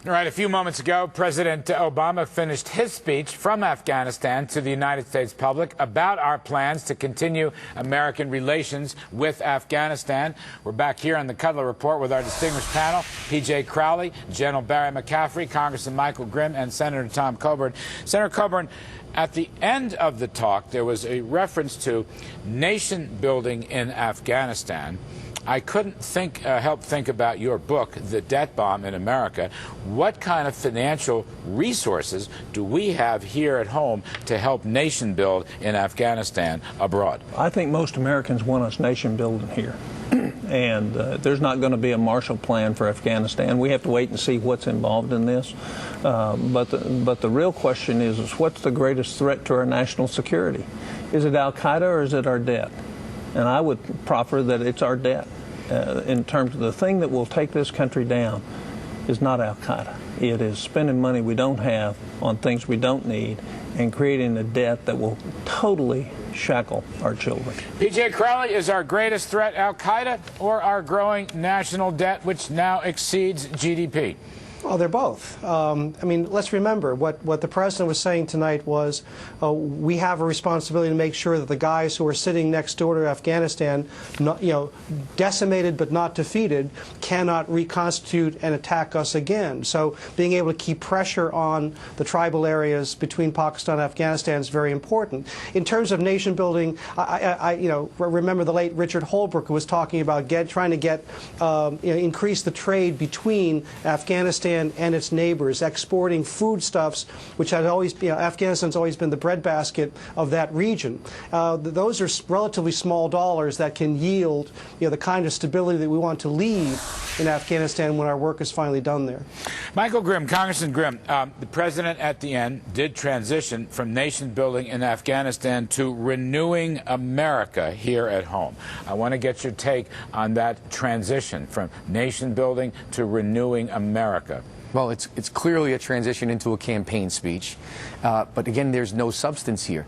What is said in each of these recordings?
All right, a few moments ago, President Obama finished his speech from Afghanistan to the United States public about our plans to continue American relations with Afghanistan. We're back here on the Kudlow Report with our distinguished panel, P.J. Crowley, General Barry McCaffrey, Congressman Michael Grimm, and Senator Tom Coburn. Senator Coburn, at the end of the talk, there was a reference to nation building in Afghanistan. I couldn't help think about your book, The Debt Bomb in America. What kind of financial resources do we have here at home to help nation build in Afghanistan abroad? I think most Americans want us nation building here. And there's not going to be a Marshall Plan for Afghanistan. We have to wait and see what's involved in this. But the real question is what's the greatest threat to our national security? Is it al-Qaeda or is it our debt? And I would proffer that it's our debt. In terms of the thing that will take this country down is not al-Qaeda. It is spending money we don't have on things we don't need and creating a debt that will totally shackle our children. P.J. Crowley, is our greatest threat al-Qaeda or our growing national debt, which now exceeds GDP? Well, they're both. I mean, let's remember what the president was saying tonight was we have a responsibility to make sure that the guys who are sitting next door to Afghanistan, decimated but not defeated, cannot reconstitute and attack us again. So being able to keep pressure on the tribal areas between Pakistan and Afghanistan is very important. In terms of nation building, I remember the late Richard Holbrooke who was talking about trying to increase the trade between Afghanistan and its neighbors, exporting foodstuffs, which had always, Afghanistan's always been the breadbasket of that region. Those are relatively small dollars that can yield, the kind of stability that we want to leave in Afghanistan when our work is finally done there. Michael Grimm, Congressman Grimm, the president at the end did transition from nation building in Afghanistan to renewing America here at home. I want to get your take on that transition from nation building to renewing America. Well, it's clearly a transition into a campaign speech, but again, there's no substance here.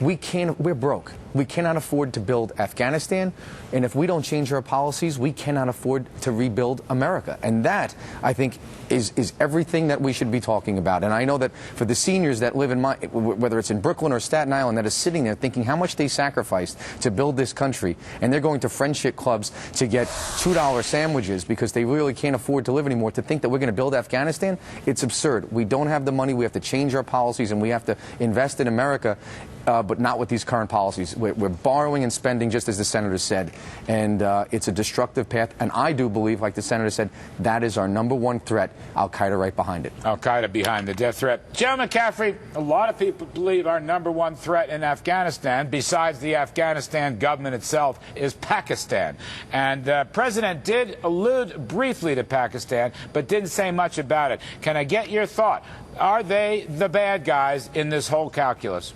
We're broke. We cannot afford to build Afghanistan, and if we don't change our policies, we cannot afford to rebuild America. And that, I think, is everything that we should be talking about. And I know that for the seniors that live in whether it's in Brooklyn or Staten Island, that is sitting there thinking how much they sacrificed to build this country, and they're going to friendship clubs to get $2 sandwiches because they really can't afford to live anymore, to think that we're going to build Afghanistan, it's absurd. We don't have the money. We have to change our policies, and we have to invest in America, but not with these current policies. We're borrowing and spending, just as the senator said, and it's a destructive path. And I do believe, like the senator said, that is our #1 threat, al-Qaeda right behind it. Al-Qaeda behind the death threat. General McCaffrey, a lot of people believe our #1 threat in Afghanistan, besides the Afghanistan government itself, is Pakistan. And the president did allude briefly to Pakistan, but didn't say much about it. Can I get your thought? Are they the bad guys in this whole calculus?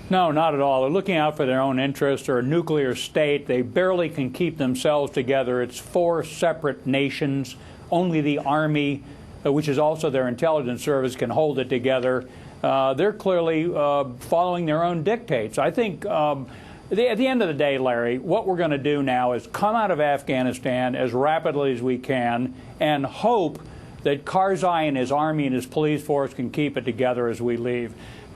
No, not at all. They're looking out for their own interests. They're a nuclear state. They barely can keep themselves together. It's 4 separate nations. Only the Army, which is also their intelligence service, can hold it together. They're clearly following their own dictates. I think at the end of the day, Larry, what we're going to do now is come out of Afghanistan as rapidly as we can and hope that Karzai and his army and his police force can keep it together as we leave.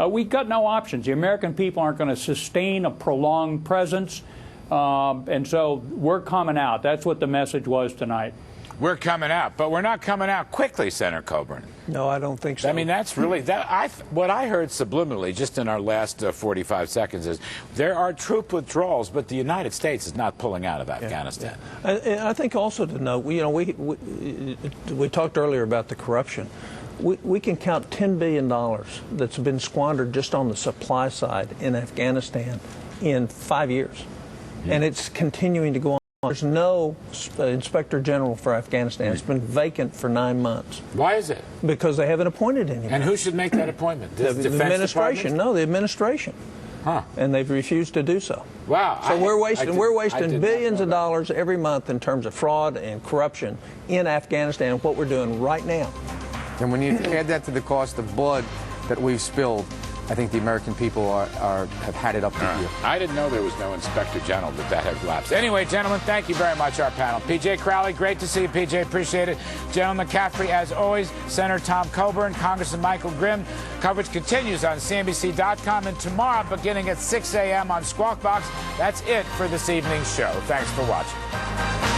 We've got no options. The American people aren't going to sustain a prolonged presence, and so we're coming out. That's what the message was tonight. We're coming out, but we're not coming out quickly, Senator Coburn. No, I don't think so. I mean, that's really what I heard subliminally just in our last 45 seconds is there are troop withdrawals, but the United States is not pulling out of Afghanistan. Yeah. I think also to note, we talked earlier about the corruption. We can count $10 billion that's been squandered just on the supply side in Afghanistan in 5 years. Yeah. And it's continuing to go on. There's no Inspector General for Afghanistan. It's been vacant for 9 months. Why is it? Because they haven't appointed anyone. And who should make that appointment? The administration. No, the administration. Huh. And they've refused to do so. Wow. So we're wasting billions of dollars every month in terms of fraud and corruption in Afghanistan, what we're doing right now. And when you add that to the cost of blood that we've spilled, I think the American people have had it up to here. I didn't know there was no Inspector General, that had lapsed. Anyway, gentlemen, thank you very much, our panel. P.J. Crowley, great to see you, P.J. Appreciate it. General McCaffrey, as always. Senator Tom Coburn, Congressman Michael Grimm. Coverage continues on CNBC.com, and tomorrow, beginning at 6 a.m. on Squawk Box. That's it for this evening's show. Thanks for watching.